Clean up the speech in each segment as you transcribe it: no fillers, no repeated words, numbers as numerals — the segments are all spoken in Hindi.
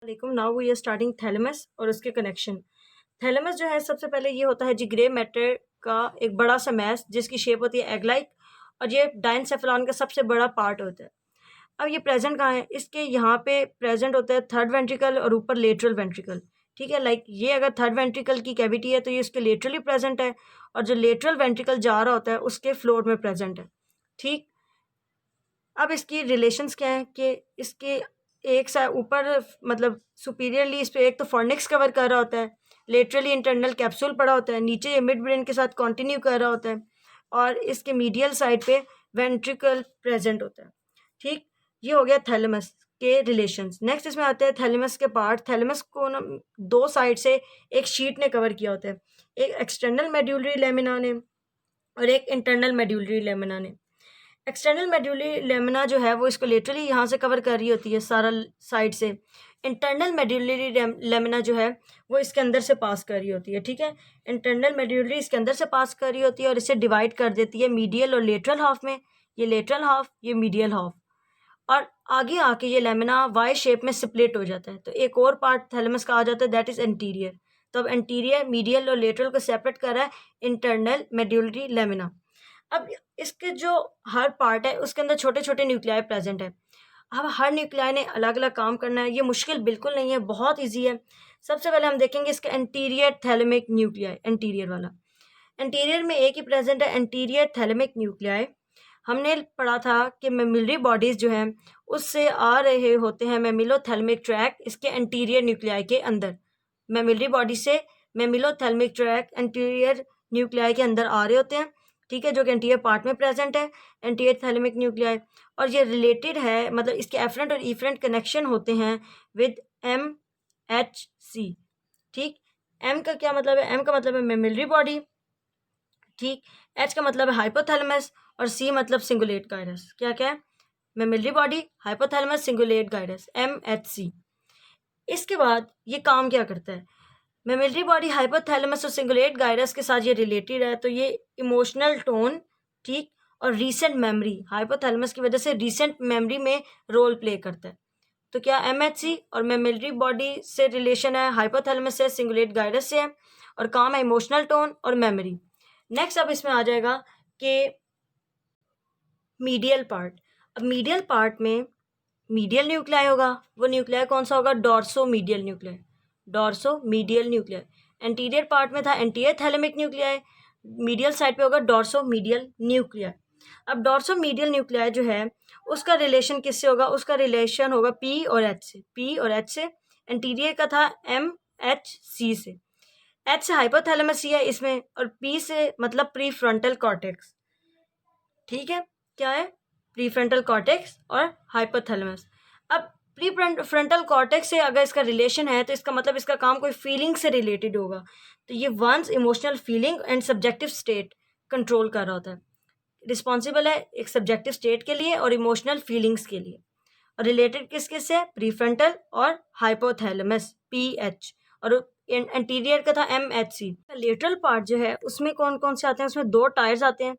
वालेकुम। Now we are starting thalamus और उसके कनेक्शन। थैलेमस जो है सबसे पहले ये होता है जी ग्रे मैटर का एक बड़ा सा मैस जिसकी शेप होती है एग लाइक, और ये डायनसेफेलॉन का सबसे बड़ा पार्ट होता है। अब ये प्रेजेंट कहाँ है? इसके यहाँ पे प्रेजेंट होता है थर्ड वेंट्रिकल और ऊपर लेटरल वेंट्रिकल। ठीक है, लाइक ये अगर थर्ड वेंट्रिकल की कैविटी है तो ये इसके लेटरली प्रेजेंट है, और जो लेटरल वेंट्रिकल जा रहा होता है उसके फ्लोर में प्रेजेंट है। ठीक, अब इसकी रिलेशंस क्या है कि इसके एक सा ऊपर मतलब सुपीरियरली इस पे एक तो फॉर्निक्स कवर कर रहा होता है, लेटरली इंटरनल कैप्सूल पड़ा होता है, नीचे ये मिड ब्रेन के साथ कंटिन्यू कर रहा होता है, और इसके मीडियल साइड पे वेंट्रिकल प्रेजेंट होता है। ठीक, ये हो गया थैलेमस के रिलेशंस। नेक्स्ट इसमें आते हैं थैलेमस के पार्ट। थैलेमस को ना दो साइड से एक शीट ने कवर किया होता है, एक एक्सटर्नल मेड्यूलरी लेमिना ने और एक इंटरनल मेड्यूलरी लेमिना ने। एक्सटर्नल मेड्यूलरी लेमिना जो है वो इसको लिटरली यहाँ से कवर कर रही होती है सारा साइड से। इंटरनल मेड्यूलरी लेमिना जो है वो इसके अंदर से पास कर रही होती है। ठीक है, इंटरनल मेड्यूलरी इसके अंदर से पास कर रही होती है और इसे डिवाइड कर देती है मीडियल और लेटरल हाफ में। ये लेटरल हाफ, ये मीडियल हाफ, और आगे आके ये लेमिना वाई शेप में स्प्लिट हो जाता है। तो एक और पार्ट थैलेमस का आ जाता है, दैट इज एंटीरियर। तो अब एंटीरियर, मीडियल और लेटरल को सेपरेट कर रहा है इंटरनल मेड्यूलरी लेमिना। अब इसके जो हर पार्ट है उसके अंदर छोटे छोटे न्यूक्लियाई प्रेजेंट है। अब हर न्यूक्लियाई ने अलग अलग काम करना है, ये मुश्किल बिल्कुल नहीं है, बहुत इजी है। सबसे पहले हम देखेंगे इसका एंटीरियर थैलेमिक न्यूक्लियाई, एंटीरियर वाला। एंटीरियर में एक ही प्रेजेंट है, एंटीरियर थैलेमिक न्यूक्लियाई। हमने पढ़ा था कि मेमिलरी बॉडीज जो हैं उससे आ रहे होते हैं मेमिलोथैलेमिक ट्रैक इसके एंटीरियर न्यूक्लियाई के अंदर। मेमिलरी बॉडी से मेमिलोथैलेमिक ट्रैक एंटीरियर न्यूक्लियाई के अंदर आ रहे होते हैं। ठीक है, जो कि एंटीरियर पार्ट में प्रेजेंट है, एंटीरियर थैलेमिक न्यूक्लियाई, और ये रिलेटेड है, मतलब इसके एफरेंट और इफरेंट कनेक्शन होते हैं विद MHC। ठीक, एम का क्या मतलब है? एम का मतलब है मेमिलरी बॉडी। ठीक, एच का मतलब है हाइपोथैलेमस, और सी मतलब सिंगुलेट गाइरस। क्या क्या है? Mammillary body, hypothalamus, cingulate gyrus, MHC। इसके बाद ये काम क्या करता है? मेमिलरी बॉडी, हाइपोथैलेमस और सिंगुलेट गाइरस के साथ ये रिलेटेड है, तो ये इमोशनल टोन, ठीक, और रीसेंट मेमोरी, हाइपोथैलेमस की वजह से रीसेंट मेमोरी में रोल प्ले करता है। तो क्या MHC और मेमिलरी बॉडी से रिलेशन है, हाइपोथैलेमस से, सिंगुलेट गाइरस से है, और काम है इमोशनल टोन और मेमोरी। नेक्स्ट अब इसमें आ जाएगा कि मीडियल पार्ट। अब मीडियल पार्ट में मीडियल न्यूक्लियाई होगा, वो न्यूक्लियाई कौन सा होगा? Dorso medial nuclei, dorso medial nuclei. Anterior part में था anterior thalamic nuclei, medial side पे होगा डॉर्सो मीडियल न्यूक्लियाई। अब डॉर्सो मीडियल न्यूक्लियाई जो है उसका रिलेशन किससे होगा? उसका रिलेशन होगा P और H से, P और H से। एंटीरियर का था MHC से, H से हाइपोथैलेमस ही है इसमें, और P से मतलब प्री फ्रंटल कॉर्टेक्स। ठीक है, क्या है? प्रीफ्रंटल कॉर्टेक्स और हाइपोथैलेमस। अब प्री फ्रंटल कॉर्टेक्स से अगर इसका रिलेशन है तो इसका मतलब इसका काम कोई फीलिंग से रिलेटेड होगा। तो ये once emotional feeling and subjective state control कर रहा होता है, रिस्पॉन्सिबल है एक सब्जेक्टिव स्टेट के लिए और इमोशनल फीलिंग्स के लिए। और रिलेटेड किस किस से? प्रीफ्रंटल और हाइपोथैलेमस, PH, और एंटीरियर का था MHC। लेटरल पार्ट जो है उसमें कौन कौन से आते हैं? उसमें दो टायर्स आते हैं,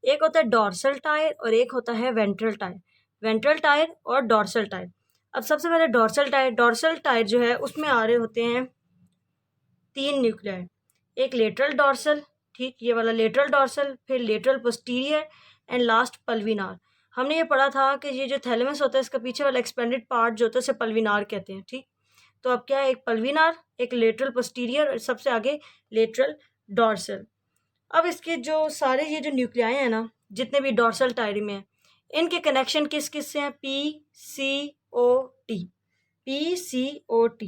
एक होता है डॉर्सल टायर और एक होता है वेंट्रल टायर। वेंट्रल टायर और डॉर्सल टायर। अब सबसे पहले डॉर्सल टायर। डॉर्सल टायर जो है उसमें आ रहे होते हैं 3 न्यूक्लियाई, एक लेटरल डॉर्सल, ठीक, ये वाला लेटरल डॉर्सल, फिर लेटरल पोस्टीरियर, एंड लास्ट पल्विनार। हमने ये पढ़ा था कि ये जो थैलेमस होता है इसका पीछे वाला एक्सपेंडेड पार्ट जो होता है उसे पल्विनार कहते हैं। ठीक, तो अब क्या है? एक पल्विनार, एक लेटरल पोस्टीरियर, और सबसे आगे लेटरल डॉर्सल। अब इसके जो सारे ये जो न्यूक्लियाई हैं ना, जितने भी डॉर्सल टायरी में हैं, इनके कनेक्शन किस किस से हैं? PCOT, PCOT।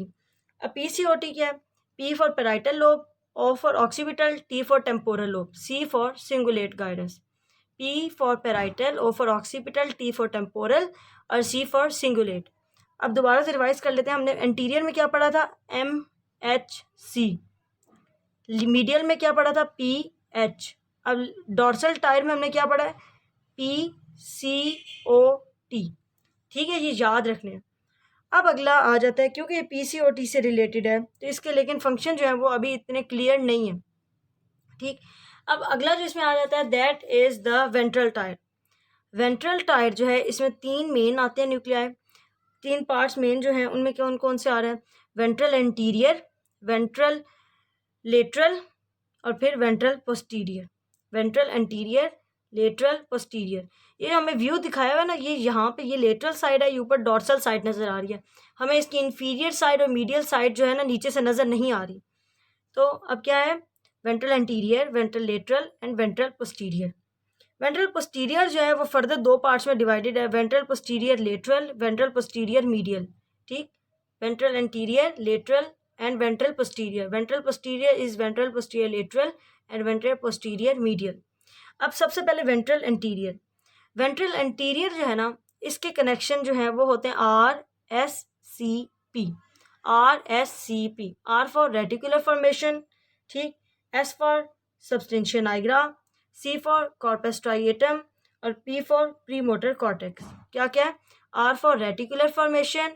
अब PCOT क्या है? P for parietal lobe, O for occipital, T for temporal lobe, C for cingulate gyrus. P for parietal, O for occipital, T for temporal, और C फॉर सिंगुलेट। अब दोबारा से रिवाइज कर लेते हैं। हमने एंटीरियर में क्या पढ़ा था? MHC। मीडियल में क्या पढ़ा था? PH। अब डॉर्सल टायर में हमने क्या पढ़ा है? PCOT। ठीक है, ये याद रखने हैं। अब अगला आ जाता है, क्योंकि ये PCOT से रिलेटेड है तो इसके लेकिन फंक्शन जो है वो अभी इतने क्लियर नहीं है। ठीक, अब अगला जो इसमें आ जाता है that is the ventral tyre. Ventral tyre जो है इसमें 3 मेन आते हैं न्यूक्लियाई। 3 पार्ट्स मेन जो हैं उनमें कौन कौन से आ रहे हैं? वेंट्रल एंटीरियर, वेंट्रल लेटरल और फिर ventral posterior. Ventral anterior, lateral, posterior. ये हमें व्यू दिखाया हुआ है ना, ये यहाँ पे ये लेटरल साइड है, ये ऊपर डॉर्सल साइड नज़र आ रही है। हमें इसकी इंफीरियर साइड और मीडियल साइड जो है ना नीचे से नज़र नहीं आ रही। तो अब क्या है? Ventral anterior, ventral lateral and ventral posterior. Ventral posterior जो है वो फर्दर 2 पार्ट्स में डिवाइडेड है, ventral posterior lateral, ventral posterior medial. ठीक, ventral anterior, lateral and ventral posterior. Ventral posterior is ventral posterior lateral and ventral posterior medial. अब सबसे पहले वेंट्रल एंटीरियर। वेंट्रल एंटीरियर जो है ना, इसके कनेक्शन जो है वो होते हैं RSCP। RSCP, R for reticular formation, ठीक, S for substantia nigra, C for corpus striatum और P फॉर प्रीमोटर कॉर्टेक्स। क्या क्या है? R फॉर रेटिकुलर फॉर्मेशन,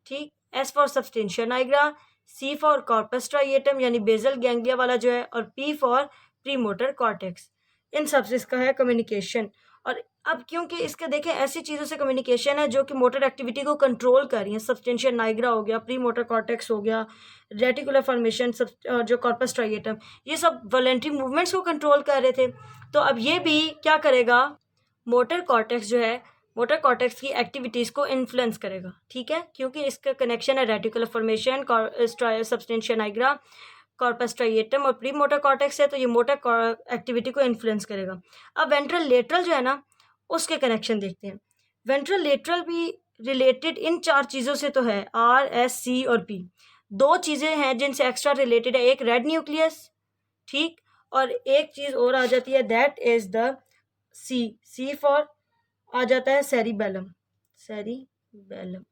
ठीक, S for substantia nigra, C for corpus striatum यानी बेजल गैंग्लिया वाला जो है, और P फॉर प्रीमोटर कॉर्टेक्स। इन सब से इसका है कम्युनिकेशन। और अब क्योंकि इसके देखें ऐसी चीज़ों से कम्युनिकेशन है जो कि मोटर एक्टिविटी को कंट्रोल कर रही हैं, सबस्टेंशिया नाइग्रा हो गया, प्री मोटर कॉर्टेक्स हो गया, रेटिकुलर फॉर्मेशन, सब जो कॉर्पस स्ट्राइएटम, ये सब वॉलेंटरी मूवमेंट्स को कंट्रोल कर रहे थे। तो अब ये भी क्या करेगा? मोटर कॉर्टेक्स जो है, मोटर कॉर्टेक्स की एक्टिविटीज़ को इन्फ्लुएंस करेगा। ठीक है, क्योंकि इसका कनेक्शन है reticular formation, substantia nigra, corpus striatum और प्री मोटर कॉर्टेक्स है, तो ये मोटर एक्टिविटी को इन्फ्लुएंस करेगा। अब वेंट्रल लेटरल जो है ना, उसके कनेक्शन देखते हैं। वेंट्रल लेटरल भी रिलेटेड इन 4 चीज़ों से तो है, RSC और P। 2 चीज़ें हैं जिनसे एक्स्ट्रा रिलेटेड है, एक रेड न्यूक्लियस, ठीक, और एक चीज़ और आ जाती है, that is the C for आ जाता है सेरिबेलम। सेरिबेलम,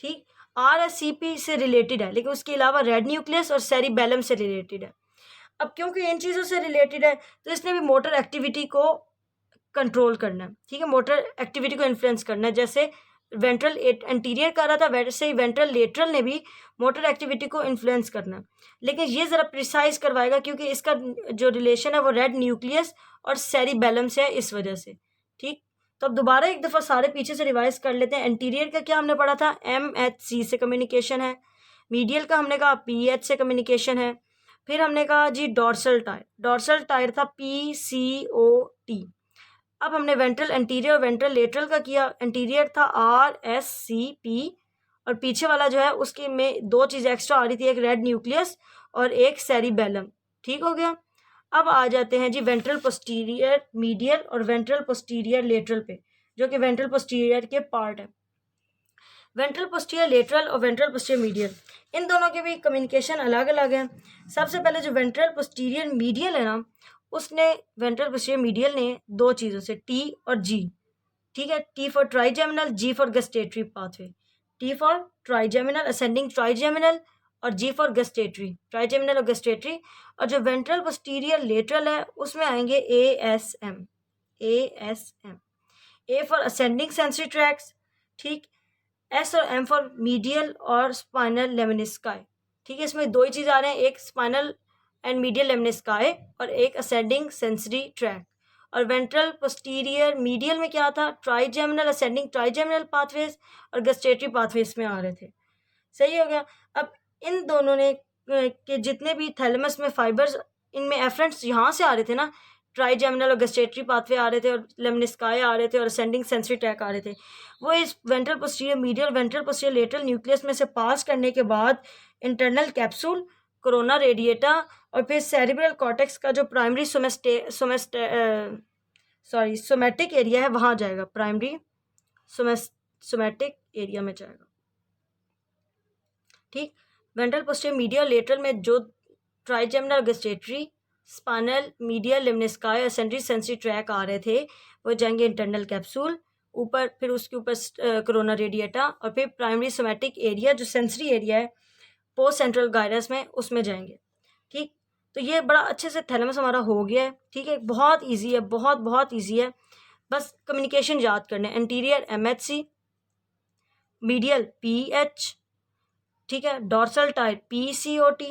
ठीक, RSCP से रिलेटेड है, लेकिन उसके अलावा रेड न्यूक्लियस और सेरिबेलम से रिलेटेड है। अब क्योंकि इन चीज़ों से रिलेटेड है तो इसने भी मोटर एक्टिविटी को कंट्रोल करना है। ठीक है, मोटर एक्टिविटी को इन्फ्लुएंस करना है। जैसे वेंट्रल एंटीरियर कर रहा था, वैसे ही वेंट्रल लेटरल ने भी मोटर एक्टिविटी को इन्फ्लुएंस करना है। लेकिन ये ज़रा प्रिसाइज करवाएगा क्योंकि इसका जो रिलेशन है वो रेड न्यूक्लियस और सेरिबेलम से है, इस वजह से। ठीक, तो अब दोबारा एक दफ़ा सारे पीछे से रिवाइज कर लेते हैं। एंटीरियर का क्या हमने पढ़ा था? MHC से कम्युनिकेशन है। मीडियल का हमने कहा PH से कम्युनिकेशन है। फिर हमने कहा जी डॉर्सल टायर, डॉर्सल टायर था PCOT। अब हमने वेंट्रल एंटीरियर और वेंट्रल लेटरल का किया। एंटीरियर था RSCP और पीछे वाला जो है उसके में 2 चीज़ें एक्स्ट्रा आ रही थी, एक रेड न्यूक्लियस और एक सेरिबेलम। ठीक हो गया। अब आ जाते हैं जी वेंट्रल पोस्टीरियर मीडियल और वेंट्रल पोस्टीरियर लेटरल पे, जो कि वेंट्रल पोस्टीरियर के पार्ट है। वेंट्रल पोस्टीरियर लेटरल और वेंट्रल पोस्टीरियर मीडियल, इन दोनों के भी कम्युनिकेशन अलग अलग है। सबसे पहले जो वेंट्रल पोस्टीरियर मीडियल है ना, उसने वेंट्रल पोस्टीरियर मीडियल ने 2 चीज़ों से T और G, ठीक है, T for trigeminal, G for gustatory pathway. T for trigeminal ascending trigeminal और G फॉर गस्टेटरी, ट्राइजेमिनल और गस्टेटरी। और जो वेंट्रल पोस्टीरियर लेटरल है उसमें आएंगे ASM। A for ascending sensory tracks, ठीक, S और M फॉर मीडियल और स्पाइनल लेमिनिस्काई। ठीक है, इसमें 2 ही चीज़ आ रहे हैं, एक स्पाइनल एंड मीडियल लेमिनिस्काई और एक असेंडिंग सेंसरी ट्रैक। और वेंट्रल पोस्टीरियर मीडियल में क्या था? ट्राइजेमिनल असेंडिंग ट्राइजेमिनल पाथवेज और गस्टेटरी पाथवेज में आ रहे थे। सही हो गया। अब इन दोनों ने के जितने भी थैलेमस में फाइबर्स, इनमें एफरेंट्स यहाँ से आ रहे थे ना, ट्राइजेमिनल और गस्टेटरी पाथवे आ रहे थे और लेमिनिस्काई आ रहे थे और असेंडिंग सेंसरी ट्रैक आ रहे थे, वो इस ventral posterior medial ventral posterior lateral nucleus में से पास करने के बाद इंटरनल कैप्सूल, कोरोना रेडिएटा और फिर सेरिब्रल कॉर्टेक्स का जो प्राइमरी सोमैटिक एरिया है वहाँ जाएगा, प्राइमरी सोमैटिक एरिया में जाएगा। ठीक, वेंट्रल पोस्टीरियर मीडियल लेटरल में जो ट्राइजेमिनल गस्टेटरी, स्पाइनल, मीडियल लेमिनिस्काई और सेंसरी ट्रैक आ रहे थे, वो जाएंगे इंटरनल कैप्सूल ऊपर, फिर उसके ऊपर कोरोना रेडिएटा और फिर प्राइमरी सोमैटिक एरिया जो सेंसरी एरिया है पोस्ट सेंट्रल गायरस में, उसमें जाएंगे। ठीक, तो ये बड़ा अच्छे से थैलेमस हमारा हो गया है। ठीक है, बहुत इजी है, बहुत इजी है, बस कम्युनिकेशन याद करना है। एंटीरियर MHC, मीडियल PH, ठीक है, dorsal tyre PCOT,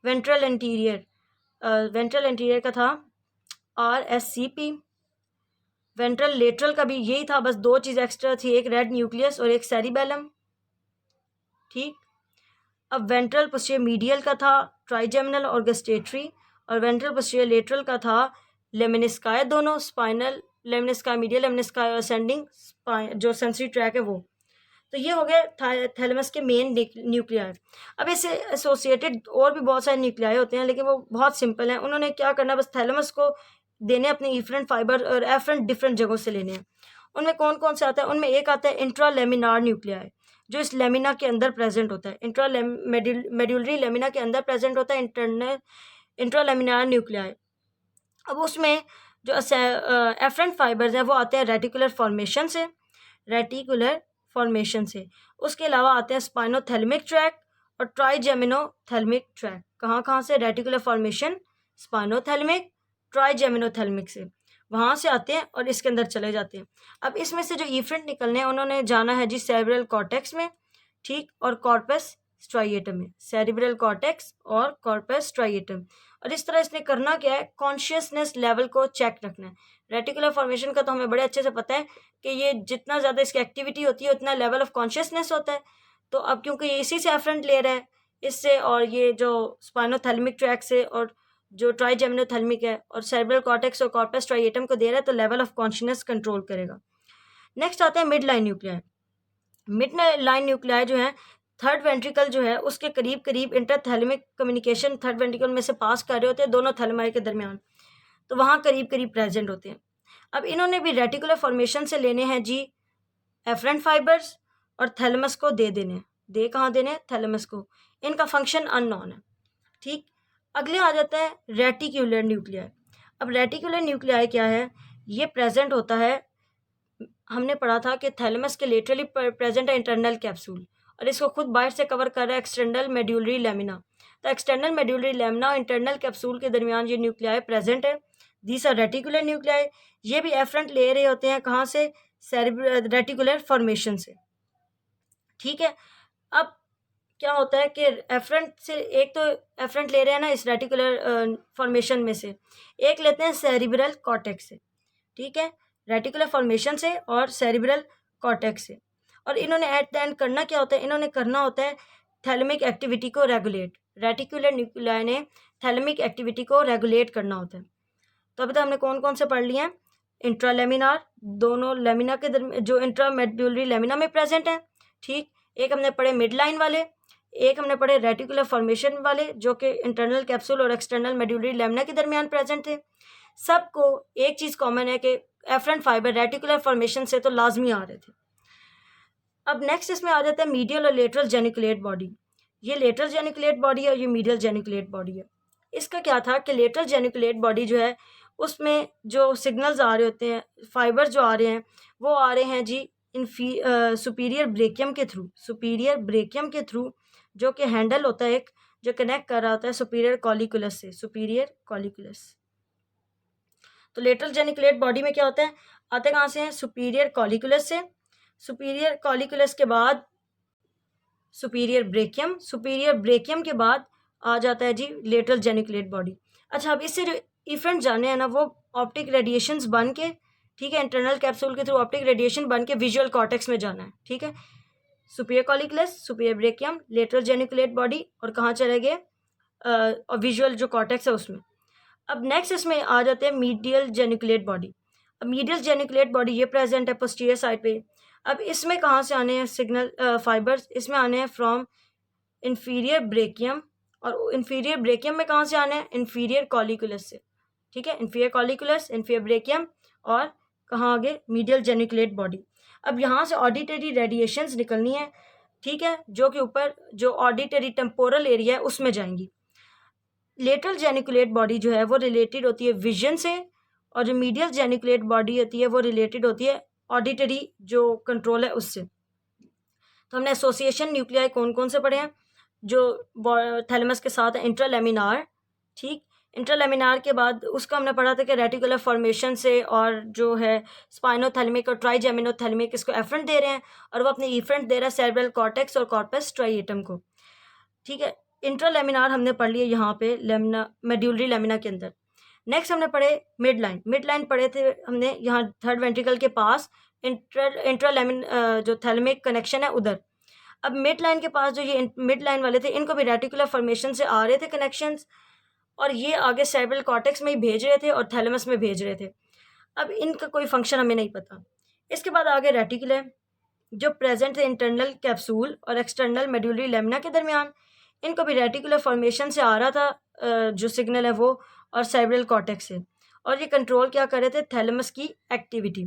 ventral anterior का था RSCP, वेंट्रल लेटरल का भी यही था, बस दो चीज़ एक्स्ट्रा थी, एक रेड न्यूक्लियस और एक सेरिबेलम। ठीक, अब वेंट्रल पोस्टीरियर मीडियल का था ट्राइजेमिनल और गस्टेटरी, और वेंट्रल पोस्टीरियर लेटरल का था लेमिनिस्काई, दोनों स्पाइनल लेमिनिस्काई मीडियल, लेमिनिस्काई असेंडिंग जो सेंसरी ट्रैक है वो। तो ये हो गए थैलेमस के मेन न्यूक्लियाई। अब इससे एसोसिएटेड और भी बहुत सारे न्यूक्लियाई होते हैं, लेकिन वो बहुत सिंपल हैं। उन्होंने क्या करना, बस थैलेमस को देने अपने इफरेंट फाइबर और एफरेंट डिफरेंट जगहों से लेने हैं। उनमें कौन कौन से आता है, उनमें एक आता है इंट्रालेमिनार न्यूक्लियाई, जो इस लेमिना के अंदर प्रेजेंट होता है। मेड्यूलरी लेमिना के अंदर प्रेजेंट होता है इंट्रालेमिनार न्यूक्लियाई। अब उसमें जो एफरेंट फाइबर्स हैं वो आते हैं रेटिकुलर फॉर्मेशन से, रेटिकुलर फॉर्मेशन से। उसके अलावा आते हैं स्पाइनोथैलेमिक ट्रैक और ट्राइजेमिनोथैलेमिक ट्रैक। कहाँ कहाँ से, रेटिकुलर फॉर्मेशन, स्पाइनोथैलेमिक, ट्राइजेमिनोथैलेमिक से वहाँ से आते हैं और इसके अंदर चले जाते हैं। अब इसमें से जो इफरेंट निकलने हैं उन्होंने जाना है जी सेरेब्रल कॉर्टेक्स में, ठीक, और कॉर्पस स्ट्राइएटम में, सेरेब्रल कॉर्टेक्स और कॉर्पस स्ट्राइएटम। और इस तरह इसने करना क्या है, कॉन्शियसनेस लेवल को चेक रखना है। रेटिकुलर फॉर्मेशन का तो हमें बड़े अच्छे से पता है कि ये जितना ज़्यादा इसकी एक्टिविटी होती है उतना लेवल ऑफ कॉन्शियसनेस होता है। तो अब क्योंकि ये इसी से एफरेंट ले रहा है इससे, और ये जो स्पाइनोथैलेमिक ट्रैक से और जो ट्राइजेमिनोथैलेमिक है और सेरेब्रल कॉर्टेक्स और कॉर्पस स्ट्राइएटम को दे रहा है, तो लेवल ऑफ कॉन्शियसनेस कंट्रोल करेगा। नेक्स्ट आते हैं mid line nuclei. Mid line nuclei जो है थर्ड वेंट्रिकल जो है उसके करीब करीब इंटरथैलेमिक कम्युनिकेशन थर्ड वेंट्रिकल में से पास कर रहे होते हैं दोनों थैलेमाई के दरमियान, तो वहाँ करीब करीब प्रेजेंट होते हैं। अब इन्होंने भी रेटिकुलर फॉर्मेशन से लेने हैं जी एफरेंट फाइबर्स और थैलेमस को दे देने, दे कहाँ देने, थैलेमस को। इनका फंक्शन अननोन है। ठीक, अगले आ जाता है रेटिकुलर न्यूक्लियाई। अब रेटिकुलर न्यूक्लियाई क्या है, ये प्रेजेंट होता है, हमने पढ़ा था कि थैलेमस के लेटरली प्रेजेंट है इंटरनल कैप्सूल, और इसको खुद बाहर से कवर कर रहा है एक्सटर्नल मेड्यूलरी लेमिना। तो एक्सटर्नल मेड्यूलरी लेमिना और इंटरनल कैप्सूल के दरमियान ये न्यूक्लियाई प्रेजेंट है। These are reticular nuclei. ये भी एफरेंट ले रहे होते हैं कहाँ से, रेटिकुलर फॉर्मेशन से। ठीक है, अब क्या होता है कि एफरेंट से एक तो एफरेंट ले रहे हैं ना इस रेटिकुलर फॉर्मेशन में से, एक लेते हैं सेरिब्रल कॉर्टेक्स से। ठीक है, रेटिकुलर फॉर्मेशन से और सेरिब्रल कॉर्टेक्स से। और इन्होंने एट द एंड करना क्या होता है, इन्होंने करना होता है थैलेमिक एक्टिविटी को रेगुलेट। रेटिकुलर न्यूक्लियाई ने थैलेमिक एक्टिविटी को रेगुलेट करना होता है। तो अभी तक हमने कौन कौन से पढ़ लिए हैं, इंट्रालेमिनार, दोनों लेमिना के दरमियान जो इंट्रामेड्यूलरी लेमिना में प्रेजेंट है। ठीक, एक हमने पढ़े मिड लाइन वाले, एक हमने पढ़े रेटिकुलर फॉर्मेशन वाले जो कि इंटरनल कैप्सूल और एक्सटर्नल मेड्यूलरी लेमिना के दरमियान प्रेजेंट थे। सबको एक चीज़ कॉमन है कि एफरेंट फाइबर रेटिकुलर फॉर्मेशन से तो लाजमी आ रहे थे। अब नेक्स्ट इसमें आ जाता है मीडियल और लेटरल जेनिकुलेट बॉडी। ये लेटरल जेनिकुलेट बॉडी है और ये मीडियल जेनिकुलेट बॉडी है। इसका क्या था कि लेटरल जेनिकुलेट बॉडी जो है उसमें जो सिग्नल्स आ रहे होते हैं, फाइबर जो आ रहे हैं वो आ रहे हैं जी सुपीरियर ब्रेकियम के थ्रू, सुपीरियर ब्रेकियम के थ्रू, जो कि हैंडल होता है एक जो कनेक्ट कर रहा होता है सुपीरियर कॉलिकुलस से, सुपीरियर कॉलिकुलस। तो लेटरल जेनिकुलेट बॉडी में क्या होता है, आते कहाँ से हैं, सुपीरियर कॉलिकुलस से। सुपीरियर कॉलिकुलस के बाद सुपीरियर ब्रेकियम, सुपीरियर ब्रेकियम के बाद आ जाता है जी लेटरल जेनिकुलेट बॉडी। अच्छा, अब इससे जो इफेंट जाने हैं ना वो ऑप्टिक रेडिएशंस बन के, ठीक है, इंटरनल कैप्सूल के थ्रू ऑप्टिक रेडिएशन बन के विजुअल कॉर्टेक्स में जाना है। ठीक है, superior colliculus, superior brachium, lateral geniculate body, और कहाँ चले गए, और विजुअल जो कॉर्टेक्स है उसमें। अब नेक्स्ट इसमें आ जाते हैं मीडियल जेनिकुलेट बॉडी। अब मीडियल जेनिकुलेट बॉडी ये प्रेजेंट है पोस्टीरियर साइड पे। अब इसमें कहाँ से आने हैं सिग्नल फाइबर्स, इसमें आने हैं फ्रॉम इन्फीरियर ब्रेकियम, और इन्फीरियर ब्रेकियम में कहाँ से आने हैं, इन्फीरियर कॉलिकुलस से। ठीक है, इन्फीरियर कॉलिकुलस, इन्फीरियर ब्रेकियम, और कहाँ आगे, मीडियल जेनिकुलेट बॉडी। अब यहाँ से ऑडिटरी रेडिएशंस निकलनी है, ठीक है, जो कि ऊपर जो ऑडिटरी टेम्पोरल एरिया है उसमें जाएंगी। लेटरल जेनिकुलेट बॉडी जो है वो रिलेटेड होती है विजन से, और जो मीडियल जेनिकुलेट बॉडी होती है वो रिलेटेड होती है ऑडिटरी जो कंट्रोल है उससे। तो हमने एसोसिएशन न्यूक्लियाई कौन कौन से पढ़े हैं, जो थैलेमस के साथ है इंट्रालेमिनार। ठीक, इंट्रालेमिनार के बाद उसका हमने पढ़ा था कि रेटिकुलर फॉर्मेशन से, और जो है स्पाइनोथैलेमिक और ट्राइजेमिनोथैलेमिक इसको एफरेंट दे रहे हैं, और वो अपने इफरेंट दे रहा है सेरेब्रल कॉर्टेक्स और कॉर्पस स्ट्राइएटम को। ठीक है, इंट्रालेमिनार हमने पढ़ लिया यहाँ पे लेमिना, मेड्यूलरी लेमिना के अंदर। नेक्स्ट हमने पढ़े मिड लाइन। मिड लाइन पढ़े थे हमने यहाँ थर्ड वेंट्रिकल के पास इंट्रालेमिन जो थैलेमिक कनेक्शन है उधर। अब मिड लाइन के पास जो ये मिड लाइन वाले थे इनको भी रेटिकुलर फॉर्मेशन से आ रहे थे कनेक्शंस, और ये आगे सेरेब्रल कॉर्टेक्स में ही भेज रहे थे और थैलेमस में भेज रहे थे। अब इनका कोई फंक्शन हमें नहीं पता। इसके बाद आगे रेटिकुलर जो प्रेजेंट थे इंटरनल कैप्सूल और एक्सटर्नल मेड्यूलरी लेमिना के दरमियान, इनको भी रेटिकुलर फॉर्मेशन से आ रहा था जो सिग्नल है वो, और सेरेब्रल कॉर्टेक्स से, और ये कंट्रोल क्या कर रहे थे, थैलेमस की एक्टिविटी।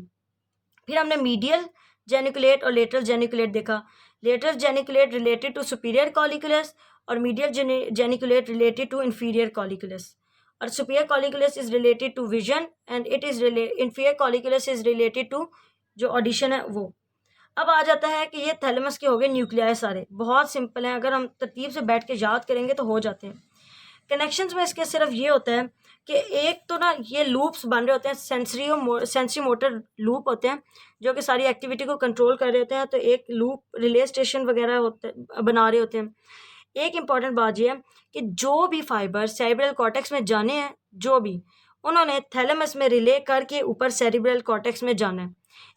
फिर हमने मीडियल जेनिकुलेट और लेटरल जेनिकुलेट देखा। Lateral geniculate related to superior colliculus और medial geniculate related to inferior colliculus, और superior colliculus is related to vision and it is inferior colliculus is related to जो ऑडिशन है वो। अब आ जाता है कि ये थैलेमस के हो गए न्यूक्लियाई, सारे बहुत सिंपल हैं, अगर हम तरतीब से बैठ के याद करेंगे तो हो जाते हैं। कनेक्शंस में इसके सिर्फ ये होता है कि एक तो ना ये लूप्स बन रहे होते हैं, सेंसरी मोटर लूप होते हैं जो कि सारी एक्टिविटी को कंट्रोल कर रहे होते हैं, तो एक लूप रिले स्टेशन वगैरह होते बना रहे होते हैं। एक इम्पॉर्टेंट बात यह है कि जो भी फाइबर सेरेब्रल कॉर्टेक्स में जाने हैं, जो भी उन्होंने थैलेमस में रिले करके ऊपर सेरेब्रल कॉर्टेक्स में जाना है।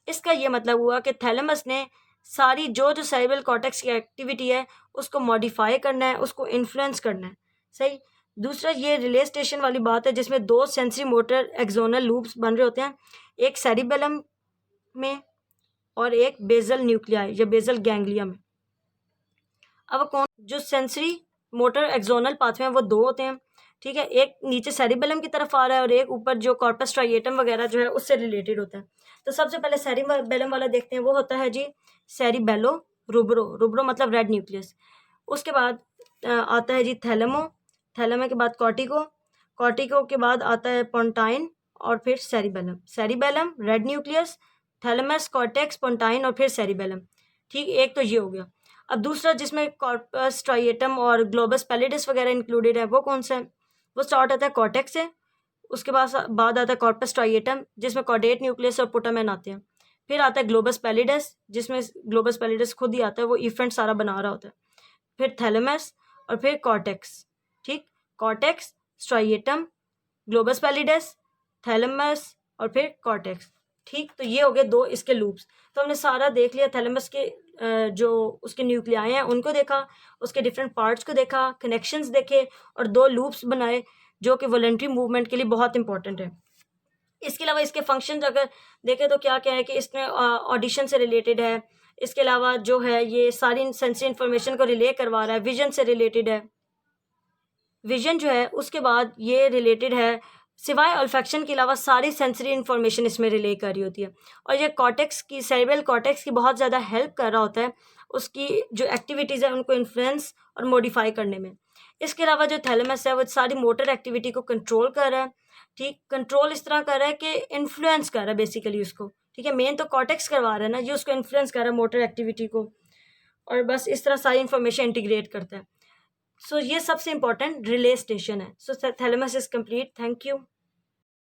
इसका ये मतलब हुआ कि थैलेमस ने सारी जो सेरेब्रल कॉर्टेक्स की एक्टिविटी है उसको मॉडिफाई करना है, उसको इन्फ्लुएंस करना है। सही। दूसरा ये रिले स्टेशन वाली बात है जिसमें दो सेंसरी मोटर एक्सोनल लूप्स बन रहे होते हैं, एक सेरिबेलम में और एक बेजल न्यूक्लियाई या बेजल गैंग्लिया में। अब कौन जो सेंसरी मोटर एक्सोनल पाथवे हैं वो दो होते हैं, ठीक है, एक नीचे सेरिबेलम की तरफ आ रहा है और एक ऊपर जो कॉर्पस स्ट्राइएटम वगैरह जो है उससे रिलेटेड होता है। तो सबसे पहले सेरिबेलम वाला देखते हैं, वो होता है जी सेरिबेलो रूब्रो, रूब्रो मतलब रेड न्यूक्लियस। उसके बाद आता है जी थैलेमो, थैलेमो के बाद कॉर्टिको, कॉर्टिको के बाद आता है पोंटाइन और फिर cerebellum, cerebellum red nucleus, thalamus cortex pontine और फिर सेरिबेलम। ठीक, एक तो ये हो गया। अब दूसरा जिसमें कॉर्पस स्ट्राइएटम और ग्लोबस पैलिडिस वगैरह इंक्लूडेड है वो कौन सा है, वो स्टार्ट होता है कॉर्टेक्स से, उसके बाद आता है कॉर्पस स्ट्राइएटम जिसमें कॉर्डेट न्यूक्लियस और पुटामेन आते हैं, फिर आता है ग्लोबस पैलिडस जिसमें ग्लोबस पैलिडस खुद ही आता है, वो इफेंट सारा बना रहा होता है, फिर थैलेमस और फिर कॉर्टेक्स। ठीक, कॉर्टेक्स, स्ट्राइएटम, ग्लोबस पैलिडस, थैलेमस और फिर कॉर्टेक्स। ठीक, तो ये हो गए दो इसके लूप्स। तो हमने सारा देख लिया, थैलेमस के जो उसके न्यूक्लियाई हैं उनको देखा, उसके डिफरेंट पार्ट्स को देखा, कनेक्शंस देखे और दो लूप्स बनाए जो कि वॉलंटरी मूवमेंट के लिए बहुत इंपॉर्टेंट है। इसके अलावा इसके फंक्शंस अगर देखें तो क्या क्या है कि इसमें ऑडिशन से रिलेटेड है, इसके अलावा जो है ये सारी सेंसरी इंफॉर्मेशन को रिले करवा रहा है, विजन से रिलेटेड है, विजन जो है उसके बाद ये रिलेटेड है, सिवाय ऑल्फैक्शन के अलावा सारी सेंसरी इन्फॉर्मेशन इसमें रिले कर रही होती है, और ये कॉर्टेक्स की सेरेब्रल कॉर्टेक्स की बहुत ज़्यादा हेल्प कर रहा होता है उसकी जो एक्टिविटीज़ है उनको इन्फ्लुएंस और मॉडिफाई करने में। इसके अलावा जो थैलेमस है वो सारी मोटर एक्टिविटी को कंट्रोल कर रहा है। ठीक, कंट्रोल इस तरह कर रहा है कि इन्फ्लुएंस कर रहा है बेसिकली उसको। ठीक है, मेन तो कॉर्टेक्स करवा रहा है ना, ये उसको इन्फ्लुएंस कर रहा है मोटर एक्टिविटी को, और बस इस तरह सारी इन्फॉर्मेशन इंटीग्रेट करता है। सो ये सबसे इंपॉर्टेंट रिले स्टेशन है। So thalamus is complete. Thank you.